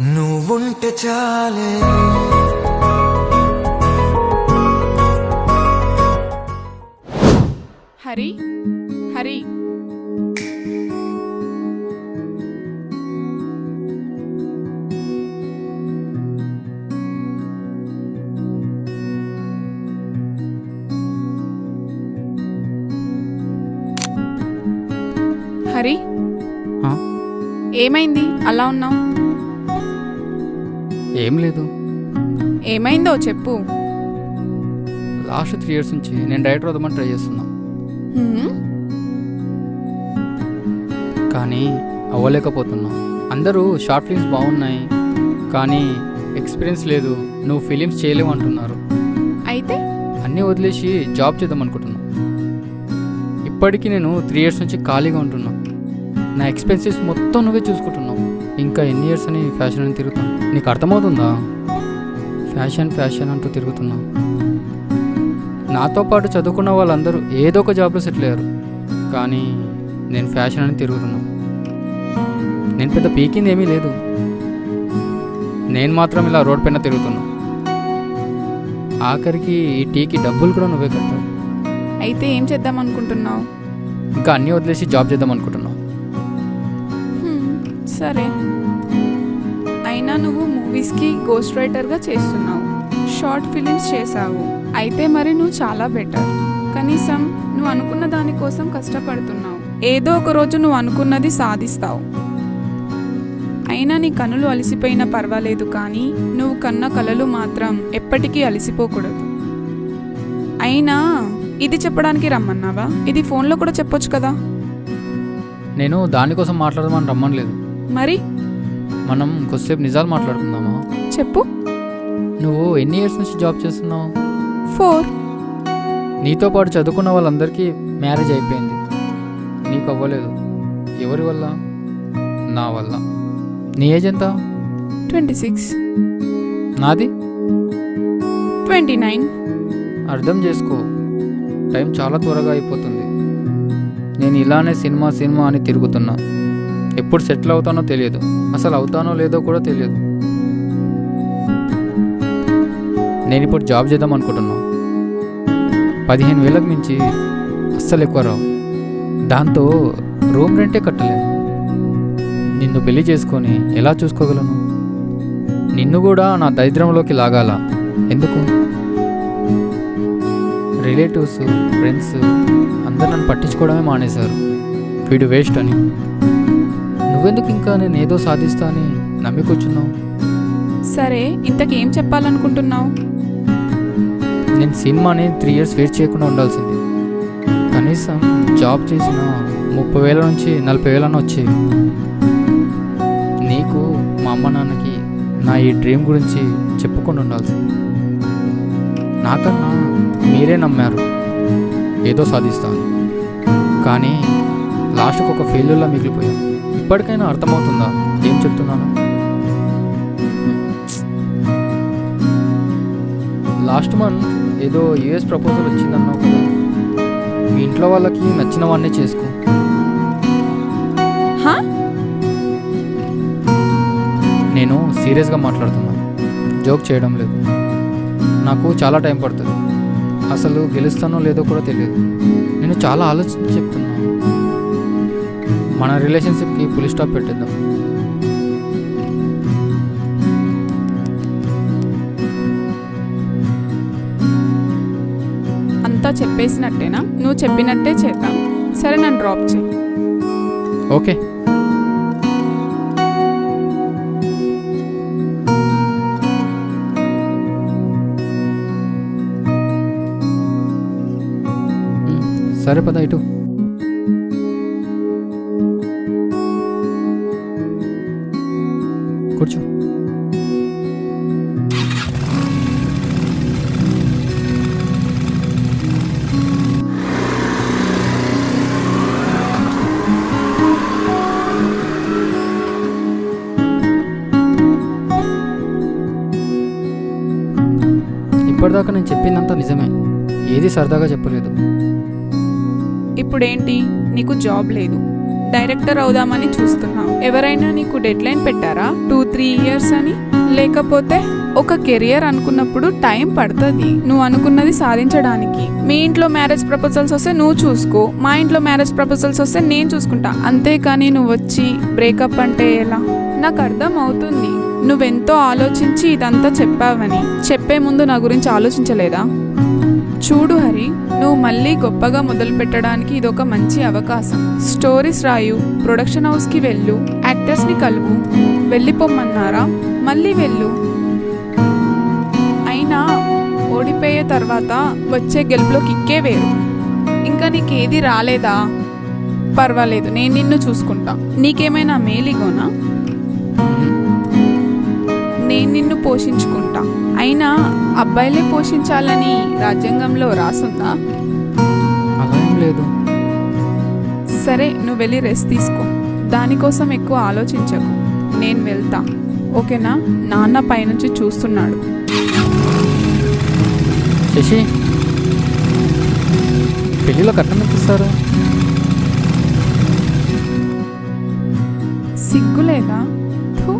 నువ్వుంటే చాలే హరి హరి హరి ఆ? ఏమైంది అలా ఉన్నావు? ఏం లేదు. ఏమైందో చెప్పు. లాస్ట్ 3 years నుంచి నేను డైరెక్టర్ వద్దామని ట్రై చేస్తున్నా, హ్మ్? కానీ అవ్వలేకపోతున్నా. అందరూ షార్ట్ ఫిల్మ్స్ బాగున్నాయి కానీ ఎక్స్పీరియన్స్ లేదు, నువ్వు ఫిలిమ్స్ చేయలేవు అంటున్నారు. అయితే అన్నీ వదిలేసి జాబ్ చేద్దాం అనుకుంటున్నా. ఇప్పటికీ నేను 3 years నుంచి ఖాళీగా ఉంటున్నా. నా ఎక్స్పెన్సెస్ మొత్తం నువ్వే చూసుకుంటున్నావు. ఇంకా ఎన్ని ఇయర్స్ అని ఫ్యాషన్ అని తిరుగుతాను? నీకు అర్థమవుతుందా? ఫ్యాషన్ ఫ్యాషన్ అంటూ తిరుగుతున్నా. నాతో పాటు చదువుకున్న వాళ్ళందరూ ఏదో ఒక జాబ్లో సెటిల్ అయ్యారు, కానీ నేను ఫ్యాషన్ అని తిరుగుతున్నా. నేను పెద్ద పీకింది ఏమీ లేదు, నేను మాత్రం ఇలా రోడ్ పైన తిరుగుతున్నా. ఆఖరికి ఈ టీకి డబ్బులు కూడా నువ్వే కట్టావు. అయితే ఏం చేద్దాం అనుకుంటున్నావు? ఇంకా అన్నీ వదిలేసి జాబ్ చేద్దాం అనుకుంటున్నావు. సరే, అయినా నువ్వు మూవీస్కి గోస్ట్ రైటర్గా చేస్తున్నావు, షార్ట్ ఫిలిమ్స్ చేసావు. అయితే మరి నువ్వు చాలా బెటర్. కనీసం నువ్వు అనుకున్న దానికోసం కష్టపడుతున్నావు. ఏదో ఒక రోజు నువ్వు అనుకున్నది సాధిస్తావు. అయినా నీ కనులు అలసిపోయినా పర్వాలేదు, కానీ నువ్వు కన్న కలలు మాత్రం ఎప్పటికీ అలసిపోకూడదు. అయినా ఇది చెప్పడానికి రమ్మన్నావా? ఇది ఫోన్లో కూడా చెప్పొచ్చు కదా. నేను దానికోసం మాట్లాడమని రమ్మనలేదు. మరి మనం కొద్దిసేపు నిజాలు మాట్లాడుకుందామా? చెప్పు. నువ్వు ఎన్ని ఇయర్స్ నుంచి జాబ్ చేస్తున్నావు? 4. నీతో పాటు చదువుకున్న వాళ్ళందరికీ మ్యారేజ్ అయిపోయింది, నీకు అవ్వలేదు. ఎవరి వల్ల? నా వల్ల. నీ ఏజ్ ఎంత? 26. నాది 29. అర్థం చేసుకో, టైం చాలా త్వరగా అయిపోతుంది. నేను ఇలానే సినిమా సినిమా అని తిరుగుతున్నా. ఎప్పుడు సెటిల్ అవుతానో తెలియదు, అసలు అవుతానో లేదో కూడా తెలియదు. నేను ఇప్పుడు జాబ్ చేద్దాం అనుకుంటున్నా. 15,000కి మించి అస్సలు ఎక్కువ రావు. దాంతో రూమ్ రెంటే కట్టలేను. నిన్ను పెళ్లి చేసుకొని ఎలా చూసుకోగలను? నిన్ను కూడా నా దరిద్రంలోకి లాగాల. ఎందుకు? రిలేటివ్స్, ఫ్రెండ్స్ అందరు నన్ను పట్టించుకోవడమే మానేశారు. వీడు వేస్ట్ అని. నువ్వెందుకు ఇంకా నేను ఏదో సాధిస్తా అని నమ్మి కూర్చున్నావు? సరే, ఇంతకేం చెప్పాలనుకుంటున్నావు? నేను సినిమాని 3 years వెయిట్ చేయకుండా ఉండాల్సింది. కనీసం జాబ్ చేసిన 30,000 నుంచి 40,000 వచ్చేవి. నీకు, మా అమ్మ నాన్నకి నా ఈ డ్రీమ్ గురించి చెప్పుకొని ఉండాల్సింది. నాకన్నా మీరే నమ్మారు ఏదో సాధిస్తాను, కానీ లాస్ట్కి ఒక ఫెయిల్యూర్లా మిగిలిపోయాను. ఇప్పటికైనా అర్థమవుతుందా ఏం చెప్తున్నాను? లాస్ట్ మంత్ ఏదో యూఎస్ ప్రపోజల్ వచ్చిందన్నావు కదా, మీ ఇంట్లో వాళ్ళకి నచ్చిన వాడినే చేసుకో. హా? నేను సీరియస్గా మాట్లాడుతున్నాను, జోక్ చేయడం లేదు. నాకు చాలా టైం పడుతుంది, అసలు గెలుస్తానో లేదో కూడా తెలియదు. నేను చాలా ఆలోచించి చెప్తున్నాను. మన రిలేషన్షిప్కి ఫుల్ స్టాప్ పెట్టేద్దాం. అంతా చెప్పేసినట్టేనా? నువ్వు చెప్పినట్టే చేద్దాం. సరే, నన్ను డ్రాప్ చేయి. ఓకే. సరే పద, ఇటు కూర్చో. ఇప్పటిదాకా నేను చెప్పిందంతా నిజమే, ఏది సరదాగా చెప్పలేదు. ఇప్పుడేంటి? నీకు జాబ్ లేదు, డైరెక్టర్ అవుదామని చూస్తున్నావు. ఎవరైనా నీకు డెడ్ లైన్ పెట్టారా 2-3 ఇయర్స్ అని? లేకపోతే ఒక కెరియర్ అనుకున్నప్పుడు టైం పడుతుంది నువ్వు అనుకున్నది సాధించడానికి. మీ ఇంట్లో మ్యారేజ్ ప్రపోజల్స్ వస్తే నువ్వు చూసుకో, మా ఇంట్లో మ్యారేజ్ ప్రపోజల్స్ వస్తే నేను చూసుకుంటా. అంతేకాని నువ్వు వచ్చి బ్రేకప్ అంటే ఎలా? నాకు అర్థం అవుతుంది నువ్వెంతో ఆలోచించి ఇదంతా చెప్పావని. చెప్పే ముందు నా గురించి ఆలోచించలేదా? చూడు హరి, నువ్వు మళ్ళీ గొప్పగా మొదలు పెట్టడానికి ఇదొక మంచి అవకాశం. స్టోరీస్ రాయు, ప్రొడక్షన్ హౌస్కి వెళ్ళు, యాక్టర్స్ని కలువు. వెళ్ళిపోమ్మన్నారా? మళ్ళీ వెళ్ళు. అయినా ఓడిపోయే తర్వాత వచ్చే గెలుపులో కిక్కే వేరు. ఇంకా నీకేది రాలేదా? పర్వాలేదు, నేను నిన్ను చూసుకుంటా. నీకేమైనా మేలిగోనా? నేను నిన్ను పోషించుకుంటా. అయినా అబ్బాయిలే పోషించాలని రాజ్యాంగంలో రాసుందా? అలా ఏం లేదు. సరే, నువ్వు వెళ్ళి రెస్ట్ తీసుకో. దానికోసం ఎక్కువ ఆలోచించకు. నేను వెళ్తా, ఓకేనా? నాన్న పైనుంచి చూస్తున్నాడు. శశి, పెళ్ళిలో కట్నం ఎంత ఇస్తారు? సిగ్గులేదా? థు.